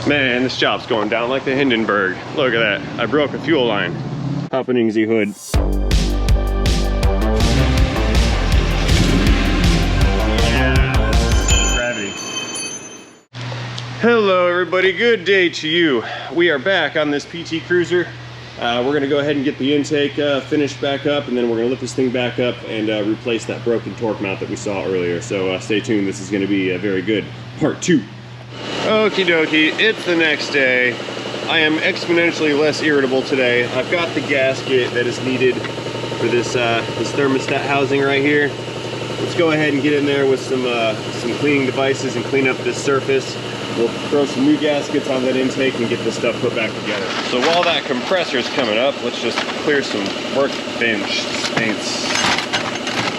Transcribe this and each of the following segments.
Man, this job's going down like the Hindenburg. Look at that. I broke a fuel line. Happenings hood. Gravity. Hello everybody, good day to you. We are back on this PT Cruiser. We're gonna go ahead and get the intake finished back up, and then we're gonna lift this thing back up and replace that broken torque mount that we saw earlier. So stay tuned, this is gonna be a very good part 2. Okie dokie, it's the next day. I am exponentially less irritable today. I've got the gasket that is needed for this this thermostat housing right here. Let's go ahead and get in there with some cleaning devices and clean up this surface. We'll throw some new gaskets on that intake and get this stuff put back together. So while that compressor's coming up, let's just clear some workbench space.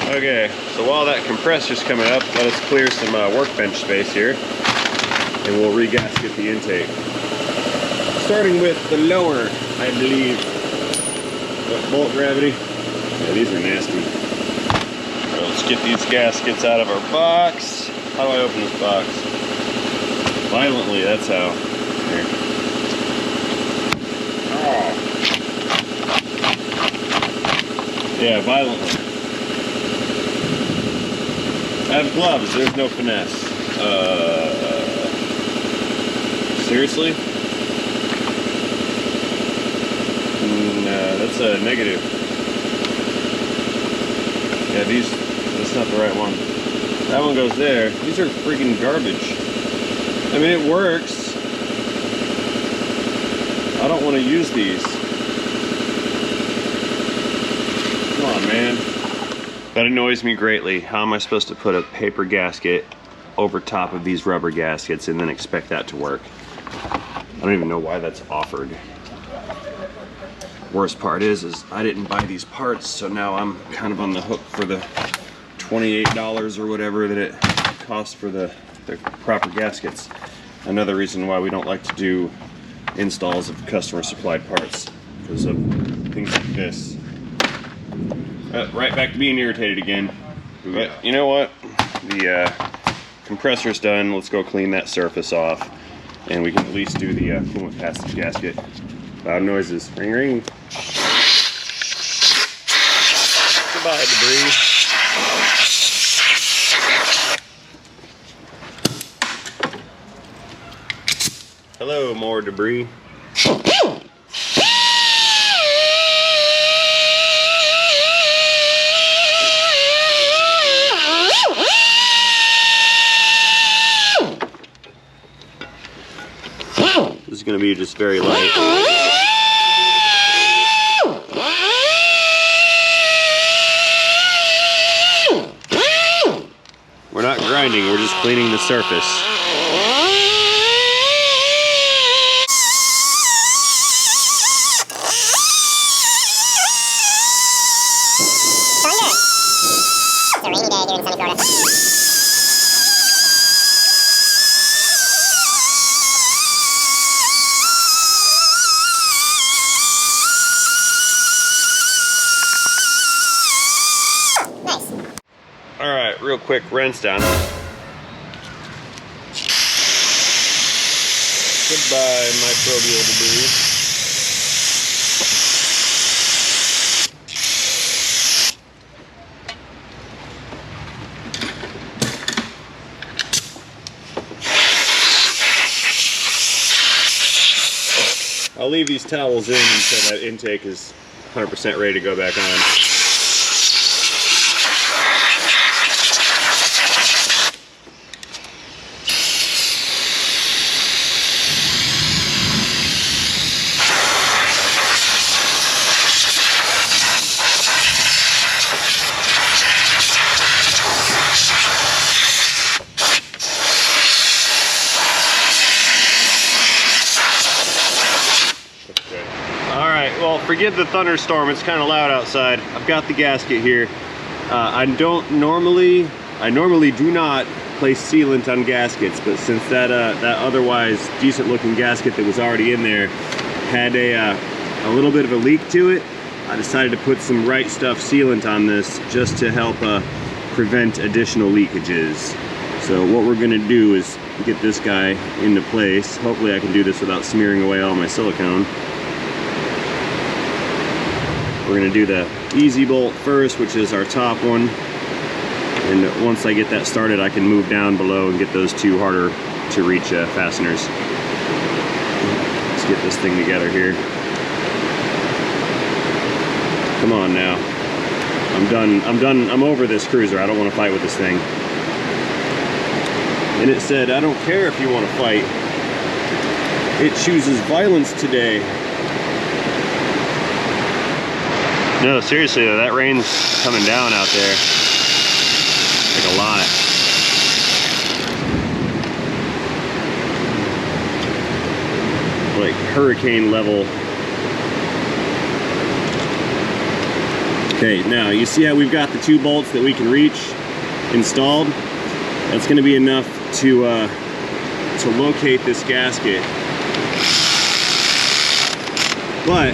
Okay, so while that compressor's coming up, let us clear some workbench space here, and we'll re-gasket the intake. Starting with the lower, I believe. Bolt gravity. Yeah, these are nasty. So let's get these gaskets out of our box. How do I open this box? Violently, that's how. Here. Oh. Yeah, violently. I have gloves, there's no finesse. Seriously? No, that's a negative. Yeah, that's not the right one. That one goes there. These are freaking garbage. I mean, it works. I don't want to use these. Come on, man. That annoys me greatly. How am I supposed to put a paper gasket over top of these rubber gaskets and then expect that to work? I don't even know why that's offered. Worst part is I didn't buy these parts, so now I'm kind of on the hook for the $28 or whatever that it costs for the proper gaskets. Another reason why we don't like to do installs of customer supplied parts, because of things like this. Right back to being irritated again. But you know what? The compressor's done. Let's go clean that surface off, and we can at least do the coolant passage gasket. Loud noises. Ring ring. Goodbye, debris. Hello, more debris. This is going to be just very light. We're not grinding, we're just cleaning the surface. Alright, real quick rinse down. Goodbye, microbial debris. I'll leave these towels in until that intake is 100% ready to go back on. Well, forgive the thunderstorm, it's kind of loud outside. I've got the gasket here. I normally do not place sealant on gaskets, but since that otherwise decent looking gasket that was already in there had a little bit of a leak to it, I decided to put some Right Stuff sealant on this just to help prevent additional leakages. So what we're gonna do is get this guy into place. Hopefully I can do this without smearing away all my silicone. We're gonna do the easy bolt first, which is our top one. And once I get that started, I can move down below and get those two harder to reach fasteners. Let's get this thing together here. Come on now. I'm over this cruiser. I don't want to fight with this thing. And it said, I don't care if you want to fight. It chooses violence today. No, seriously though, that rain's coming down out there. Like a lot. Like hurricane level. Okay, now you see how we've got the two bolts that we can reach installed? That's going to be enough to locate this gasket. But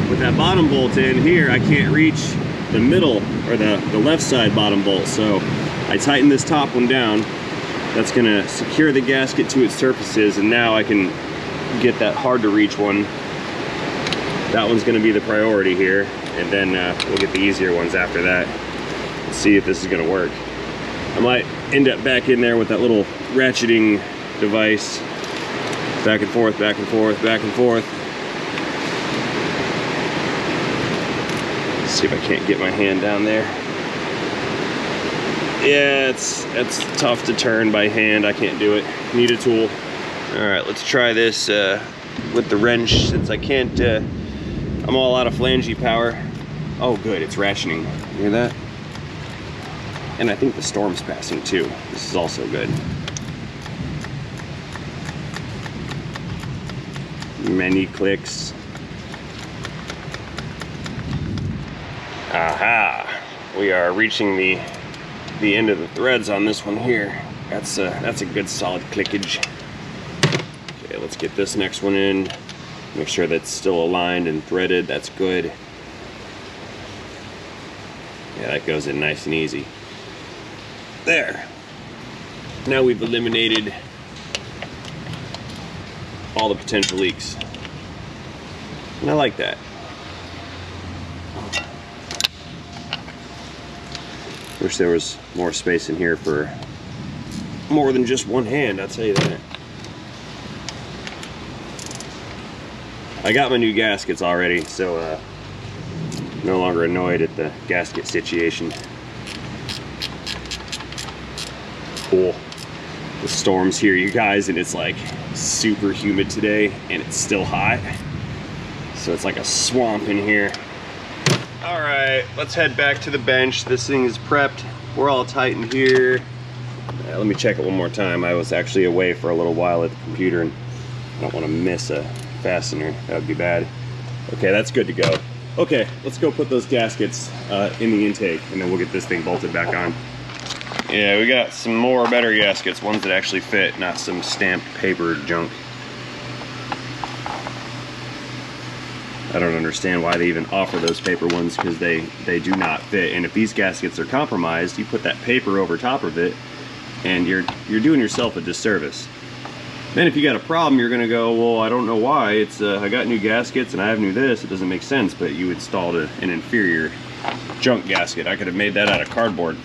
with that bottom bolt in here, I can't reach the middle or the left side bottom bolt. So I tighten this top one down. That's going to secure the gasket to its surfaces, and now I can get that hard to reach one. That one's going to be the priority here, and then we'll get the easier ones after that. Let's see if this is going to work. I might end up back in there with that little ratcheting device. Back and forth, back and forth, back and forth. Let's see if I can't get my hand down there. Yeah, it's tough to turn by hand. I can't do it. Need a tool. All right, let's try this with the wrench, since I can't, I'm all out of flangey power. Oh good, it's ratcheting. You hear that? And I think the storm's passing too. This is also good. Many clicks. Aha! We are reaching the end of the threads on this one here. That's a good solid clickage. Okay, let's get this next one in. Make sure that's still aligned and threaded. That's good. Yeah, that goes in nice and easy. There. Now we've eliminated all the potential leaks. And I like that. Wish there was more space in here for more than just one hand, I'll tell you that. I got my new gaskets already, so no longer annoyed at the gasket situation. Cool. The storm's here, you guys, and it's like super humid today, and it's still hot. So it's like a swamp in here. All right, let's head back to the bench. This thing is prepped. We're all tight in here. Let me check it one more time. I was actually away for a little while at the computer, and I don't want to miss a fastener. That would be bad. Okay, that's good to go. Okay, let's go put those gaskets in the intake, and then we'll get this thing bolted back on. Yeah, we got some more better gaskets, ones that actually fit, not some stamped paper junk. I don't understand why they even offer those paper ones, because they do not fit. And if these gaskets are compromised, you put that paper over top of it, and you're doing yourself a disservice. Then if you got a problem, you're gonna go, well, I don't know why. It's I got new gaskets and I have new this. It doesn't make sense. But you installed an inferior junk gasket. I could have made that out of cardboard.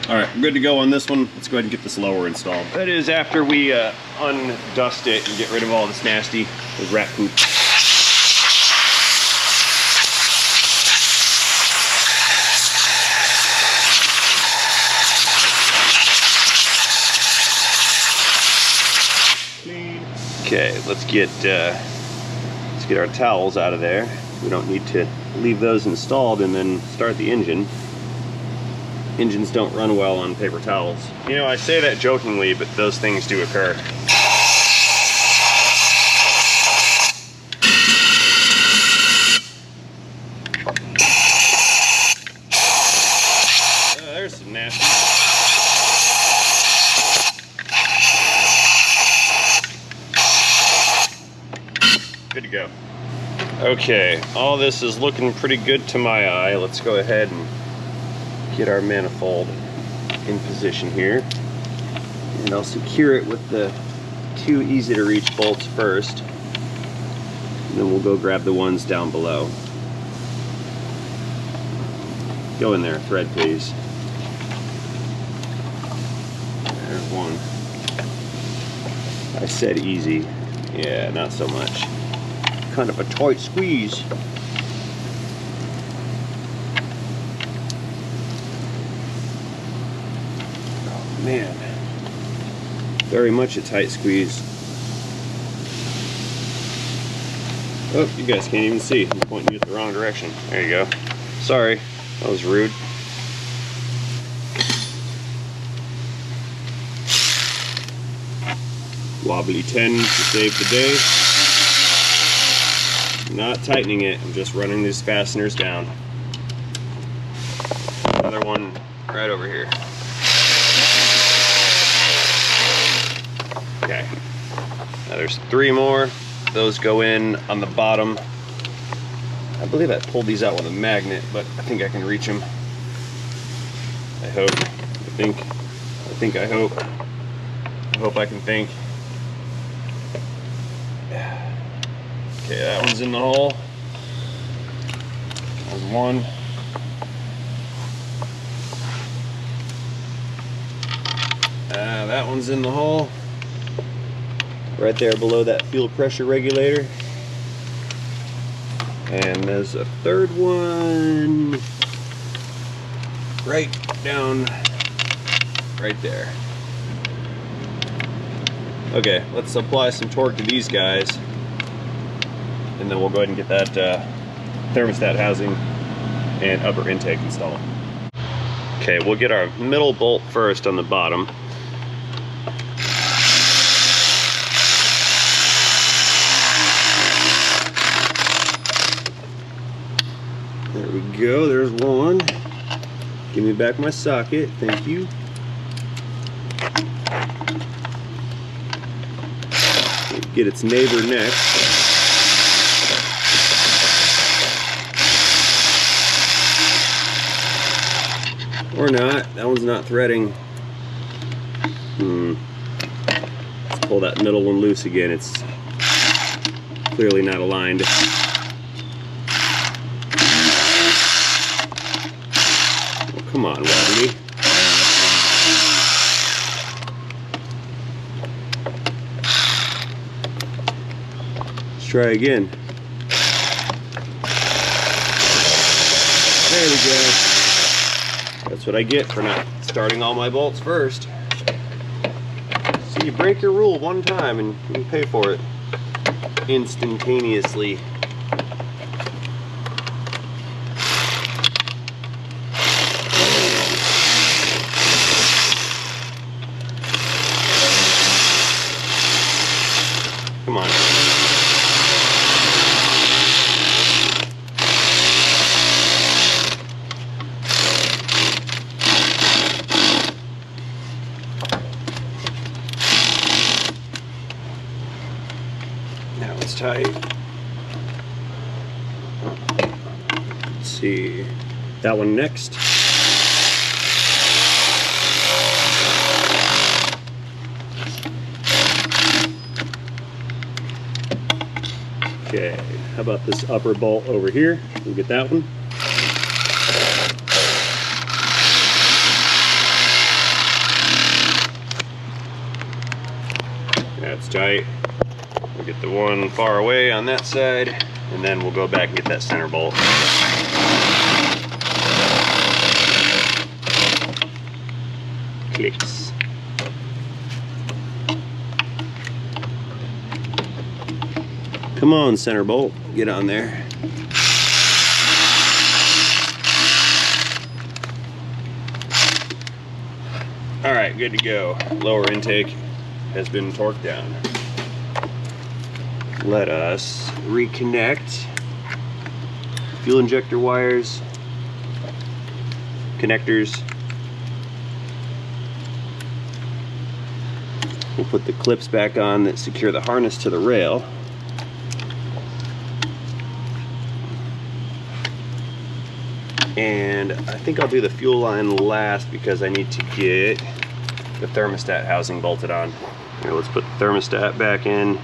All right, we're good to go on this one. Let's go ahead and get this lower installed. That is after we undust it and get rid of all this nasty rat poop. Okay, let's get our towels out of there. We don't need to leave those installed and then start the engine. Engines don't run well on paper towels. You know, I say that jokingly, but those things do occur. There's some nasty. Good to go. Okay, all this is looking pretty good to my eye. Let's go ahead and get our manifold in position here. And I'll secure it with the 2 easy to reach bolts first. And then we'll go grab the ones down below. Go in there, thread please. There's one. I said easy. Yeah, not so much. Kind of a tight squeeze. Oh man. Very much a tight squeeze. Oh, you guys can't even see. I'm pointing you at the wrong direction. There you go. Sorry, that was rude. Wobbly 10 to save the day. Not tightening it, I'm just running these fasteners down. Another one right over here. Okay, now there's 3 more. Those go in on the bottom. I believe I pulled these out with a magnet, but I think I can reach them. I hope. I hope. I hope I can think. Okay, that one's in the hole. There's one. That one's in the hole. Right there below that fuel pressure regulator. And there's a 3rd one right down right there. Okay, let's apply some torque to these guys, and then we'll go ahead and get that thermostat housing and upper intake installed. Okay, we'll get our middle bolt first on the bottom. There we go, there's one. Give me back my socket, thank you. Get its neighbor next. Or not, that one's not threading. Let's pull that middle one loose again, it's clearly not aligned. Come on, Rodney. Let's try again. There we go. That's what I get for not starting all my bolts first. So you break your rule one time and you pay for it instantaneously. Come on. Now it's tight. Let's see. That one next. Okay, how about this upper bolt over here? We'll get that one. That's tight. We'll get the one far away on that side, and then we'll go back and get that center bolt. Clicks. Come on, center bolt, get on there. All right, good to go. Lower intake has been torqued down. Let us reconnect fuel injector wires, connectors. We'll put the clips back on that secure the harness to the rail. And I think I'll do the fuel line last because I need to get the thermostat housing bolted on. Here, let's put the thermostat back in.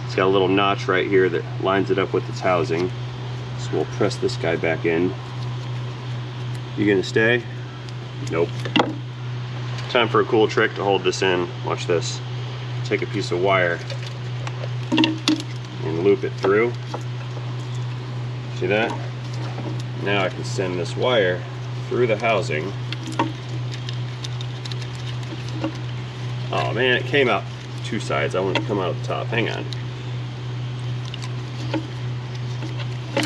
It's got a little notch right here that lines it up with its housing. So we'll press this guy back in. You gonna stay? Nope. Time for a cool trick to hold this in. Watch this. Take a piece of wire and loop it through. See that? Now I can send this wire through the housing. Oh man, it came out two sides. I want it to come out of the top. Hang on.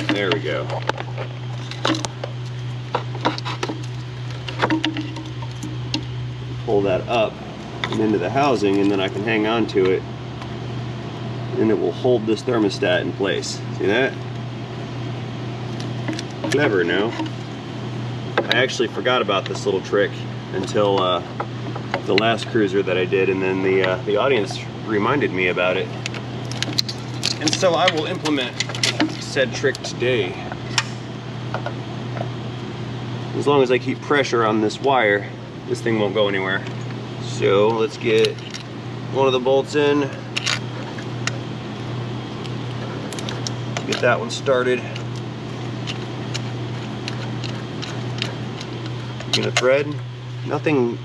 There we go. Pull that up and into the housing, and then I can hang on to it, and it will hold this thermostat in place. See that? Clever, no? I actually forgot about this little trick until the last cruiser that I did, and then the audience reminded me about it. And so I will implement said trick today. As long as I keep pressure on this wire, this thing won't go anywhere. So let's get one of the bolts in. Get that one started. Gonna thread. Nothing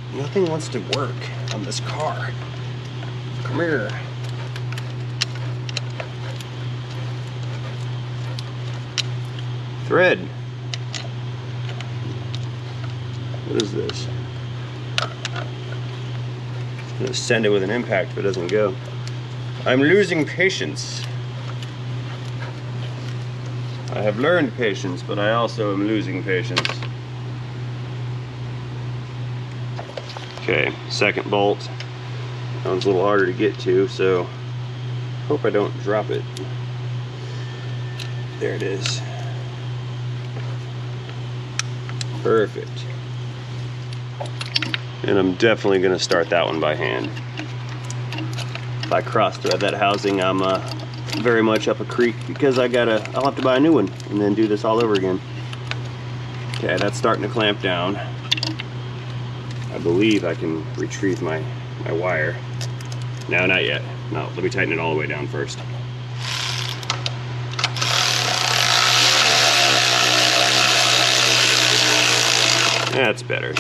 wants to work on this car. Come here. Thread. What is this? I'm gonna send it with an impact if it doesn't go. I'm losing patience. I have learned patience, but I also am losing patience. Okay, second bolt. That one's a little harder to get to, so hope I don't drop it. There it is. Perfect. And I'm definitely going to start that one by hand. If I cross-thread that housing, I'm very much up a creek, because I'll have to buy a new one and then do this all over again. Okay, that's starting to clamp down. I believe I can retrieve my wire. No, not yet. No, let me tighten it all the way down first. That's better.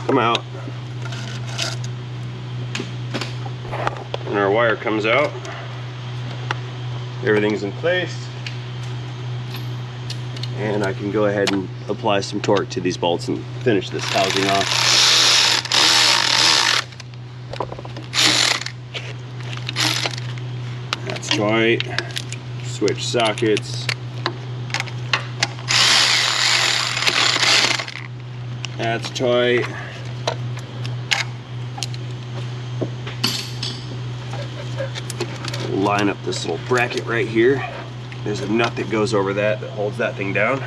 Come out. And our wire comes out. Everything's in place. And I can go ahead and apply some torque to these bolts and finish this housing off. That's tight. Switch sockets. That's tight. Line up this little bracket right here. There's a nut that goes over that holds that thing down.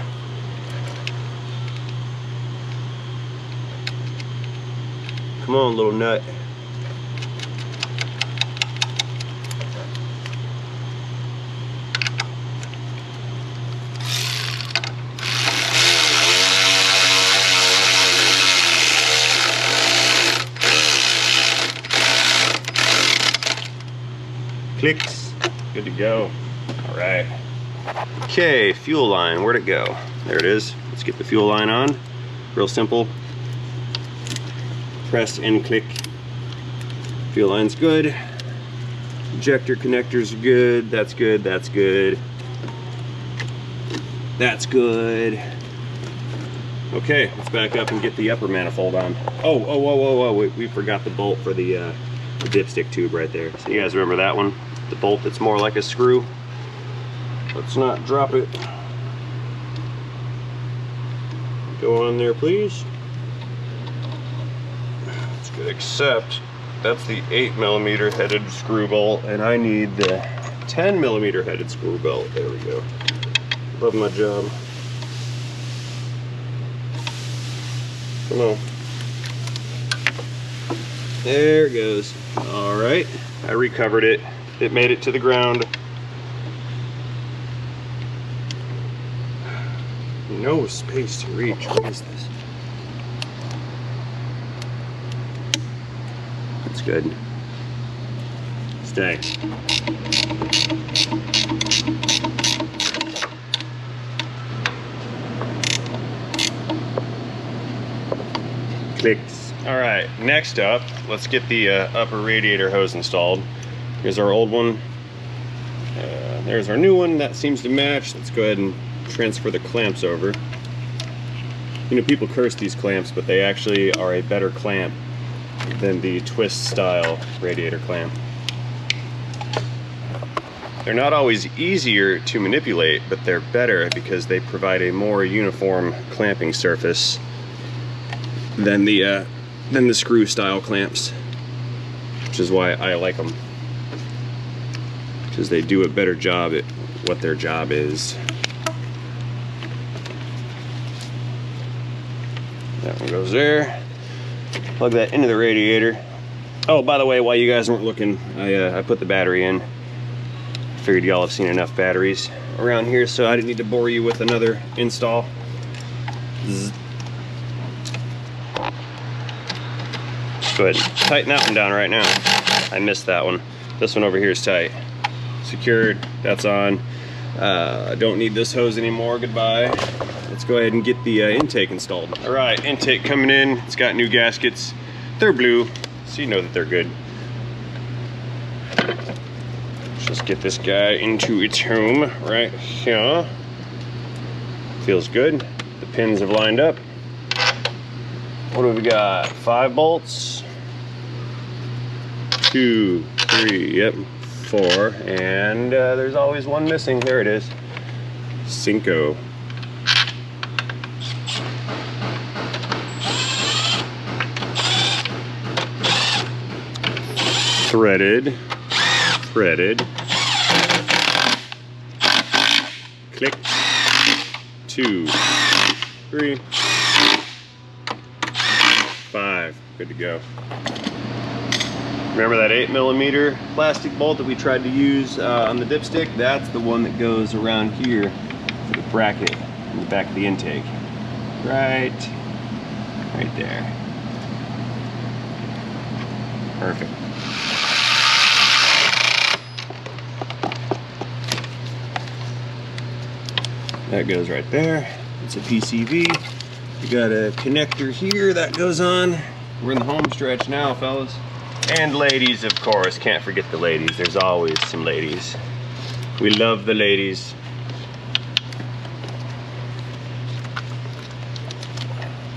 Come on, little nut. Clicks. Good to go. All right. Okay, fuel line, where'd it go? There it is. Let's get the fuel line on. Real simple. Press and click. Fuel line's good. Injector connectors are good. That's good. That's good. That's good. Okay, let's back up and get the upper manifold on. Oh, we forgot the bolt for the dipstick tube right there. So you guys remember that one? The bolt that's more like a screw. Let's not drop it. Go on there, please. That's good, except that's the 8mm headed screw bolt, and I need the 10mm headed screw bolt. There we go. Love my job. Come on. There it goes. All right, I recovered it. It made it to the ground. no space to reach. What is this? That's good. Stay. Clicks. All right, next up, let's get the upper radiator hose installed. Here's our old one. There's our new one. That seems to match. Let's go ahead and transfer the clamps over. You know, people curse these clamps, but they actually are a better clamp than the twist style radiator clamp. They're not always easier to manipulate, but they're better because they provide a more uniform clamping surface than the screw style clamps, which is why I like them, because they do a better job at what their job is. That one goes there. Plug that into the radiator. Oh, by the way, while you guys weren't looking, I put the battery in. Figured y'all have seen enough batteries around here, so I didn't need to bore you with another install. Zzz. Go ahead and tighten that one down right now. I missed that one. This one over here is tight. Secured, that's on. I don't need this hose anymore, goodbye. Let's go ahead and get the intake installed. All right, intake coming in. It's got new gaskets. They're blue, so you know that they're good. Let's just get this guy into its home right here. Feels good. The pins have lined up. What do we got? 5 bolts. 2, 3, yep, 4. And there's always one missing. There it is. 5. Threaded. Click. 2, 3, 5. Good to go. Remember that 8mm plastic bolt that we tried to use on the dipstick? That's the one that goes around here for the bracket in the back of the intake. Right there. Perfect. That goes right there. It's a PCV. We got a connector here that goes on. We're in the home stretch now, fellas. And ladies, of course. Can't forget the ladies. There's always some ladies. We love the ladies.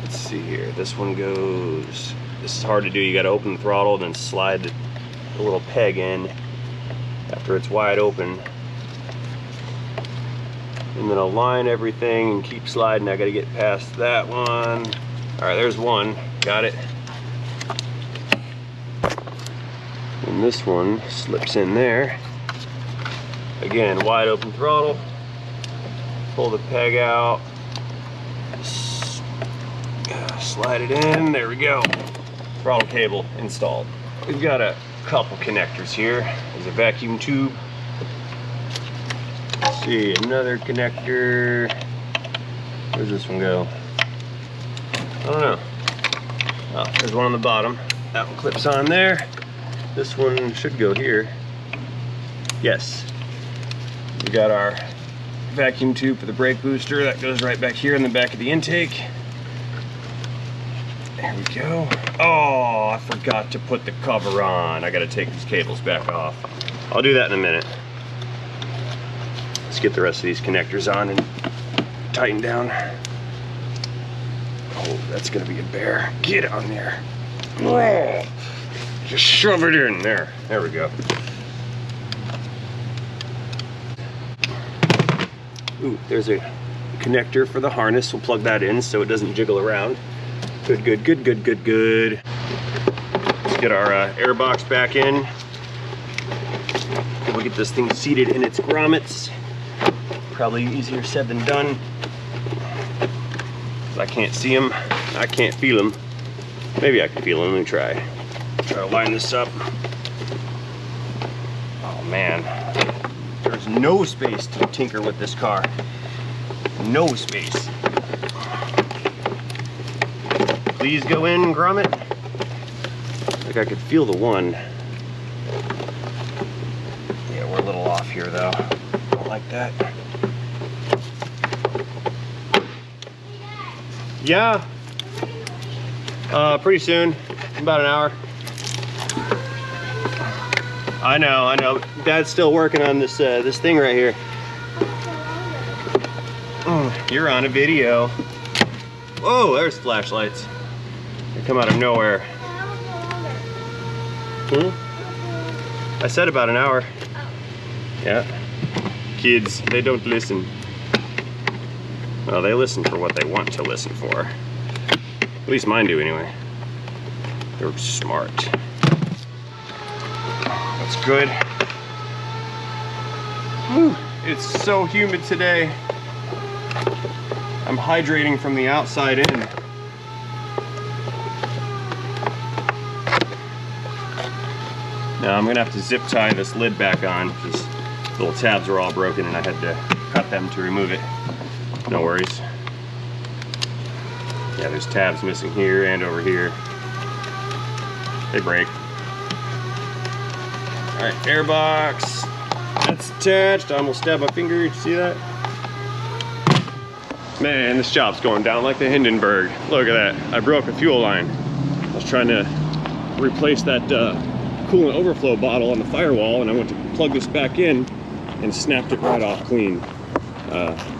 Let's see here. This one goes... This is hard to do. You got to open the throttle, then slide the little peg in after it's wide open. And then align everything and keep sliding. I got to get past that one. All right, there's one. Got it. And this one slips in there. Again, wide open throttle. Pull the peg out. Slide it in. There we go. Throttle cable installed. We've got a couple connectors here. There's a vacuum tube. Let's see, another connector. Where's this one go? I don't know. Oh, there's one on the bottom. That one clips on there. This one should go here. Yes. We got our vacuum tube for the brake booster. That goes right back here in the back of the intake. There we go. Oh, I forgot to put the cover on. I gotta take these cables back off. I'll do that in a minute. Let's get the rest of these connectors on and tighten down. Oh, that's gonna be a bear. Get on there. Oh, just shove it in there. There we go. Ooh, there's a connector for the harness. We'll plug that in so it doesn't jiggle around. Good, good, good, good, good, good. Let's get our air box back in. We'll get this thing seated in its grommets. Probably easier said than done. I can't see them. I can't feel them. Maybe I can feel them. Let me try. Try to line this up. Oh man, there's no space to tinker with this car. No space. please go in, grommet? Like I could feel the one. Yeah, we're a little off here though. Don't like that. Yeah. Pretty soon. About an hour. I know. Dad's still working on this this thing right here. You're on a video. Whoa, there's flashlights. They come out of nowhere. I said about an hour. Yeah. Kids, they don't listen. Well, they listen for what they want to listen for. At least mine do anyway. They're smart. That's good. Whew, it's so humid today. I'm hydrating from the outside in. Now I'm gonna have to zip tie this lid back on because the little tabs were all broken and I had to cut them to remove it. No worries. Yeah, there's tabs missing here and over here. They break. All right, airbox. That's attached. I almost stabbed my finger. You see that? Man, this job's going down like the Hindenburg. Look at that. I broke a fuel line. I was trying to replace that coolant overflow bottle on the firewall, and I went to plug this back in and snapped it right off clean.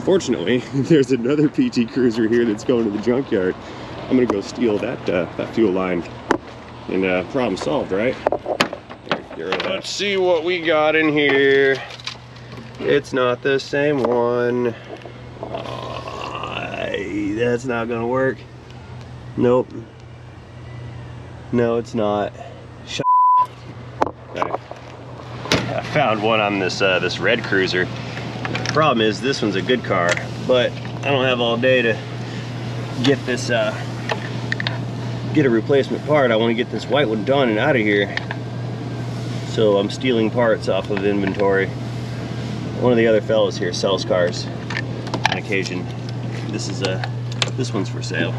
Fortunately, there's another PT Cruiser here that's going to the junkyard. I'm gonna go steal that that fuel line, and problem solved, right? Here, get rid of that. Let's see what we got in here. It's not the same one. That's not gonna work. Nope. No, it's not. Okay. I found one on this this red Cruiser. The problem is this one's a good car, but I don't have all day to get this get a replacement part. I want to get this white one done and out of here. So I'm stealing parts off of inventory. One of the other fellows here sells cars on occasion. This one's for sale.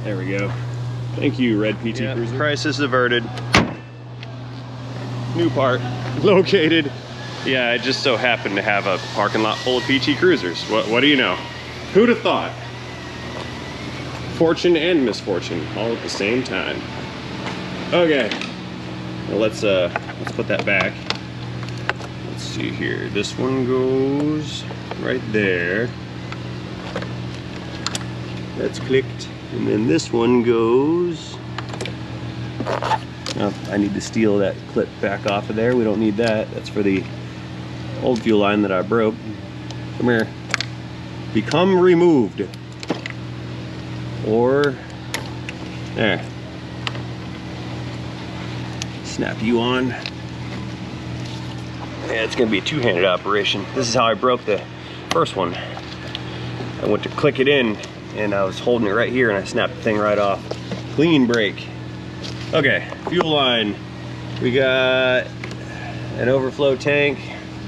There we go. Thank you, red PT Cruiser. Crisis averted. New part located. Yeah, I just so happened to have a parking lot full of PT Cruisers. What do you know? Who'd have thought? Fortune and misfortune all at the same time. Okay, well, let's put that back. Let's see here. This one goes right there. That's clicked, and then this one goes. Oh, I need to steal that clip back off of there. We don't need that. That's for the old fuel line that I broke. Come here. Become removed. Or there. Snap you on. Yeah, it's gonna be a two-handed operation. This is how I broke the first one. I went to click it in and I was holding it right here and I snapped the thing right off. Clean break. Okay, fuel line. We got an overflow tank.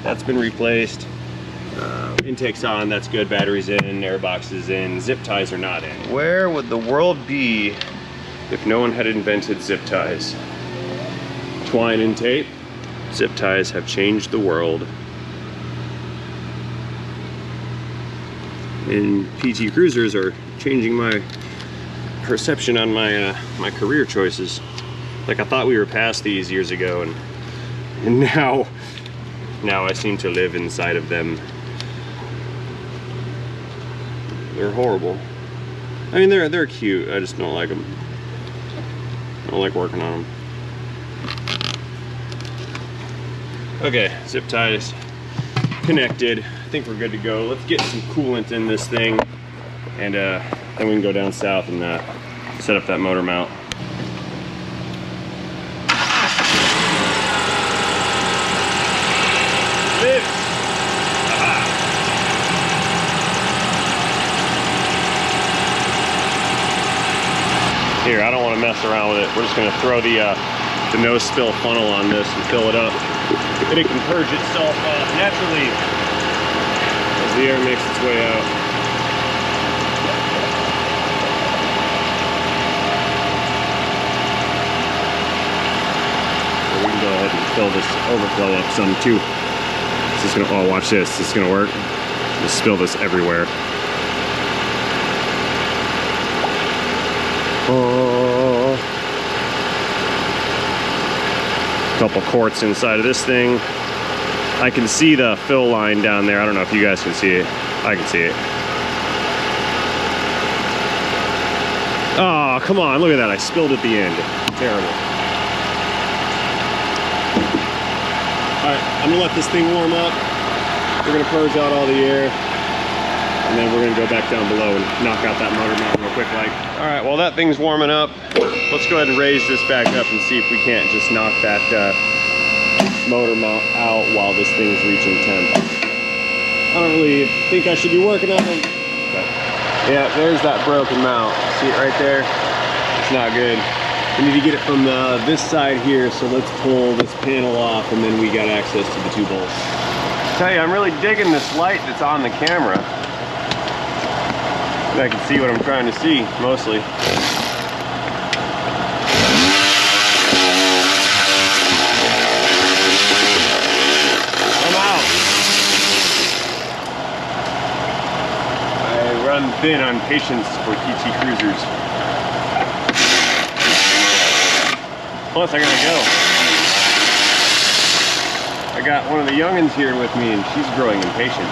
That's been replaced. Intake's on, that's good. Batteries in, airbox is in, zip ties are not in. Where would the world be if no one had invented zip ties? Twine and tape. Zip ties have changed the world. And PT Cruisers are changing my perception on my my career choices. Like, I thought we were past these years ago, and now I seem to live inside of them. They're horrible. I mean, they're cute. I just don't like them. I don't like working on them. Okay, zip ties connected. I think we're good to go. Let's get some coolant in this thing, and then we can go down south and set up that motor mount. Here, I don't want to mess around with it. We're just going to throw the no spill funnel on this and fill it up. And it can purge itself naturally as the air makes its way out. fill this overflow up some too. It's just gonna, oh, watch this. This is gonna work. Just spill this everywhere. Oh. Couple quarts inside of this thing. I can see the fill line down there. I don't know if you guys can see it. I can see it. Oh, come on, look at that. I spilled at the end. Terrible. All right, I'm gonna let this thing warm up. We're gonna purge out all the air, and then we're gonna go back down below and knock out that motor mount real quick like. All right, while that thing's warming up, let's go ahead and raise this back up and see if we can't just knock that motor mount out while this thing's reaching temp. I don't really think I should be working on it. But yeah, there's that broken mount. See it right there? It's not good. We need to get it from this side here, so let's pull this panel off and then we got access to the two bolts. I tell you, I'm really digging this light that's on the camera. I can see what I'm trying to see, mostly. I'm out. I run thin on patience for PT Cruisers. Plus, I gotta go. I got one of the youngins here with me, and she's growing impatient.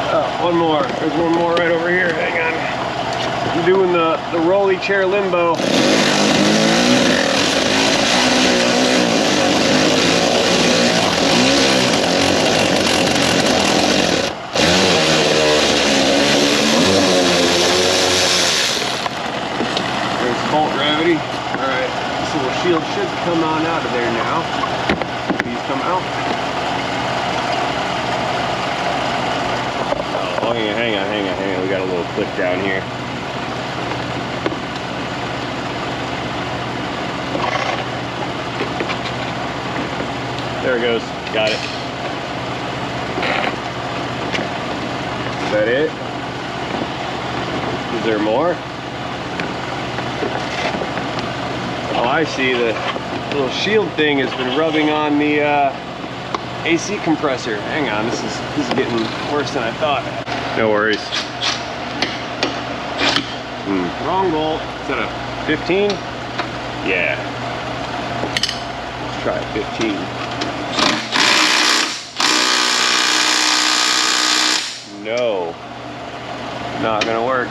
Oh, one more. There's one more right over here. Hang on. I'm doing the rolly chair limbo. Bolt gravity. Alright, this little shield should come on out of there now. These come out. Oh, hang on. We got a little clip down here. There it goes. Got it. Is that it? Is there more? Oh, I see. The little shield thing has been rubbing on the AC compressor. Hang on, this is getting worse than I thought. No worries. Wrong bolt. Is that a 15? Yeah. Let's try a 15. No. Not gonna work.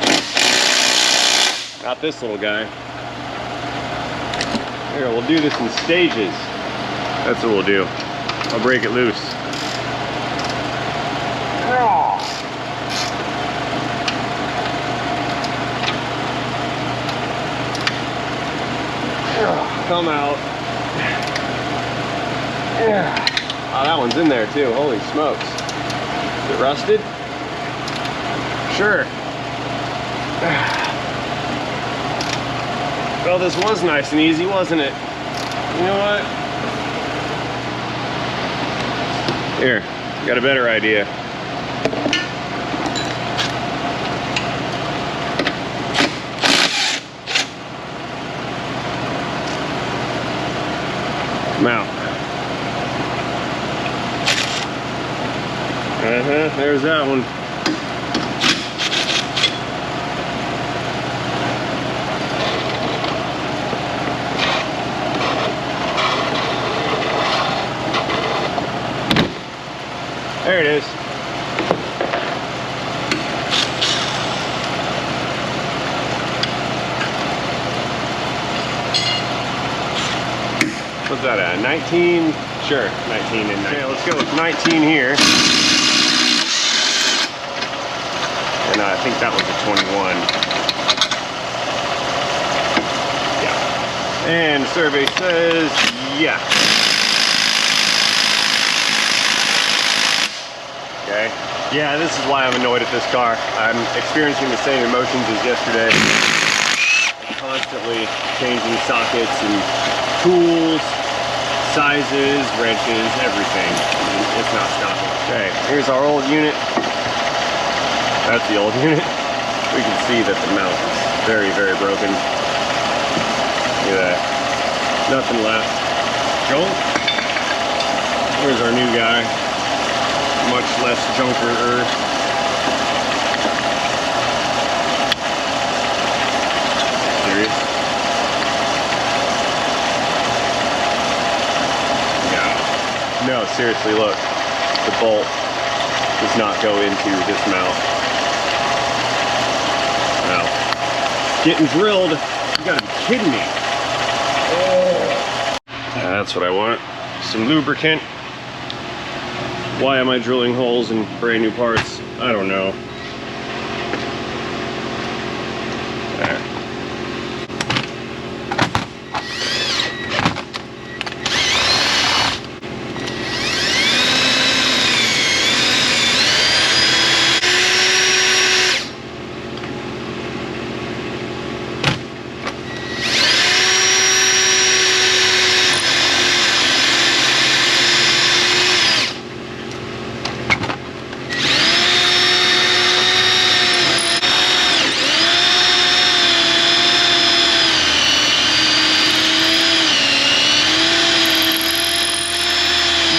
Not this little guy. Here, we'll do this in stages. That's what we'll do. I'll break it loose. Come out. Oh, that one's in there too. Holy smokes. Is it rusted? Sure. Well, this was nice and easy, wasn't it? You know what? Here, got a better idea. Mount. There's that one. There it is. What's that at? 19? Sure, 19 and 19. Okay, let's go with 19 here. And I think that was a 21. Yeah. And survey says, yeah. Okay. Yeah, this is why I'm annoyed at this car. I'm experiencing the same emotions as yesterday. Constantly changing sockets and tools, sizes, wrenches, everything. It's not stopping. Okay, here's our old unit. That's the old unit. We can see that the mount is very, very broken. Look at that. Nothing left. Junk. Here's our new guy. Much less junker-er. Serious? Yeah. No, seriously, look. The bolt does not go into this mount. Now, getting drilled. You gotta be kidding me. Oh. That's what I want. Some lubricant. Why am I drilling holes in brand new parts? I don't know.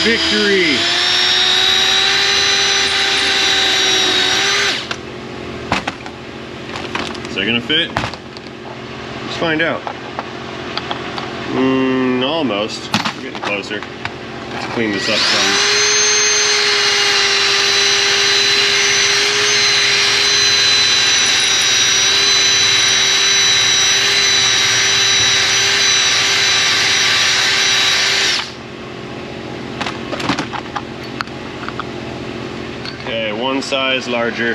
Victory! Is that gonna fit? Let's find out. Almost. We're getting closer. Let's clean this up some. Okay, one size larger.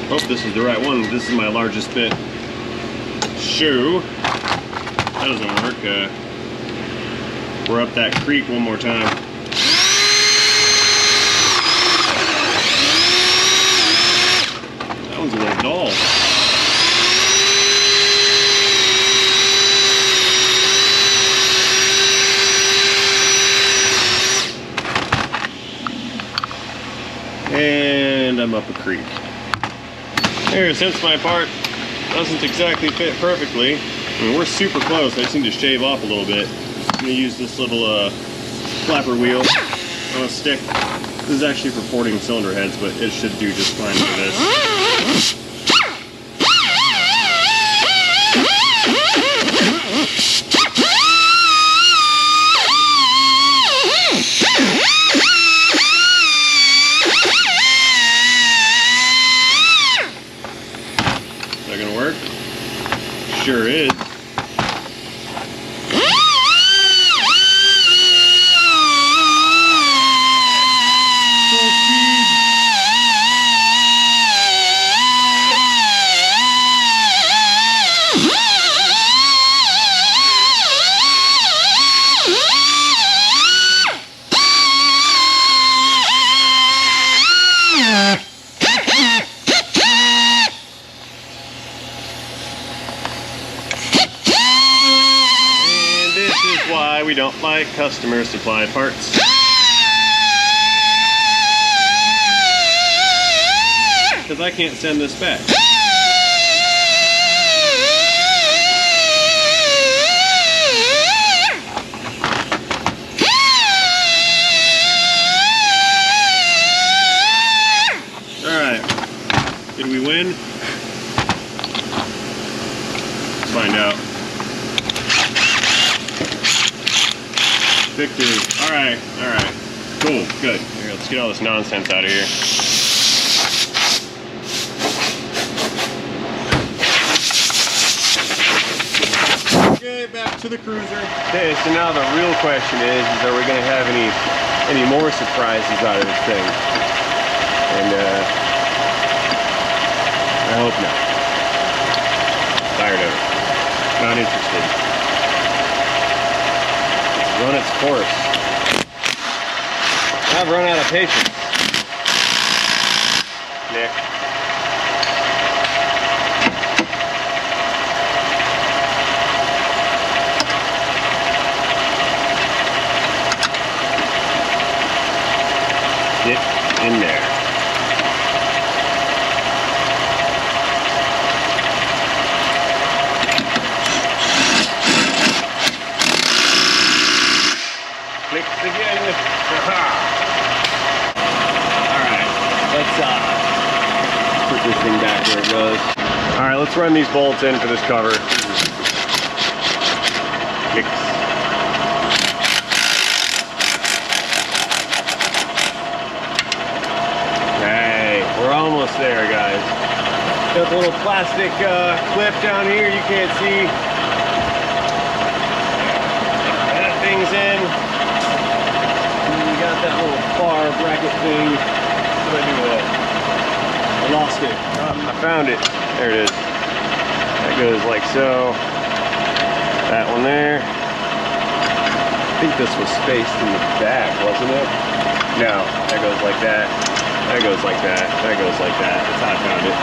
Hope this is the right one. This is my largest bit. Shoe. That doesn't work. We're up that creek one more time. That one's a little dull. And I'm up a creek. Here, since my part doesn't exactly fit perfectly, I mean, we're super close. I just need to shave off a little bit. I'm gonna use this little flapper wheel on a stick. This is actually for porting cylinder heads, but it should do just fine for this. Is that gonna work? Sure is. Why we don't like customer supply parts. Because I can't send this back. Alright. Did we win? Let's find out. Victory. Alright, alright. Cool, good. Here, let's get all this nonsense out of here. Okay, back to the cruiser. Okay, so now the real question is are we going to have any more surprises out of this thing? And, I hope not. Tired of it. Not interested. Run its course. I've run out of patience. Nick. Get in there. this thing back where it goes. All right, let's run these bolts in for this cover. Okay, we're almost there, guys. Got the little plastic clip down here you can't see. That thing's in. And we got that little bar bracket thing. What did I do with it? I lost it. I found it. There it is. That goes like so. That one there. I think this was spaced in the back, wasn't it? No, that goes like that. That goes like that. That goes like that. That's how I found it,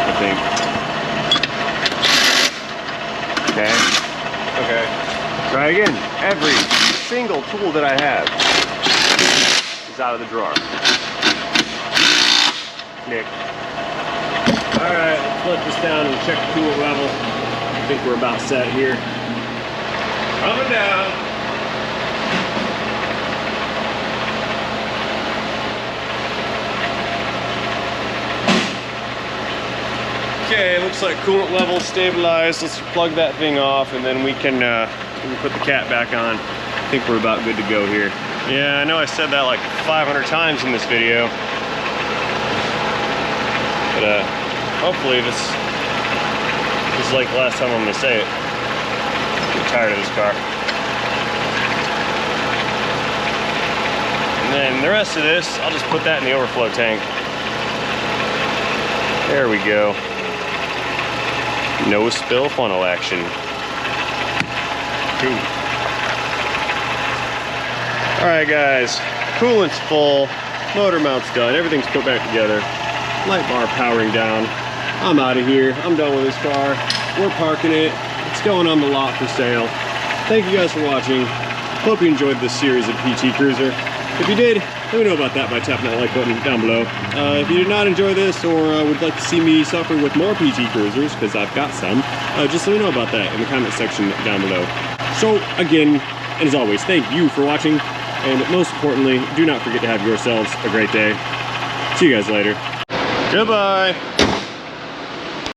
I think. Okay. Okay. Try again. Every single tool that I have is out of the drawer. Nick. Alright, let's let this down and check the coolant level. I think we're about set here. Coming down. Okay, looks like coolant level stabilized. Let's plug that thing off and then we can put the cat back on. I think we're about good to go here. Yeah, I know I said that like 500 times in this video. But hopefully this is like the last time I'm gonna say it. I'm tired of this car. And then the rest of this, I'll just put that in the overflow tank. There we go. No spill funnel action. Cool. Alright guys, coolant's full, motor mount's done, everything's put back together, light bar powering down. I'm out of here, I'm done with this car, we're parking it, it's going on the lot for sale. Thank you guys for watching, hope you enjoyed this series of PT Cruiser. If you did, let me know about that by tapping that like button down below. If you did not enjoy this or would like to see me suffer with more PT Cruisers, because I've got some, just let me know about that in the comment section down below. So again, and as always, thank you for watching, and most importantly, do not forget to have yourselves a great day. See you guys later. Goodbye.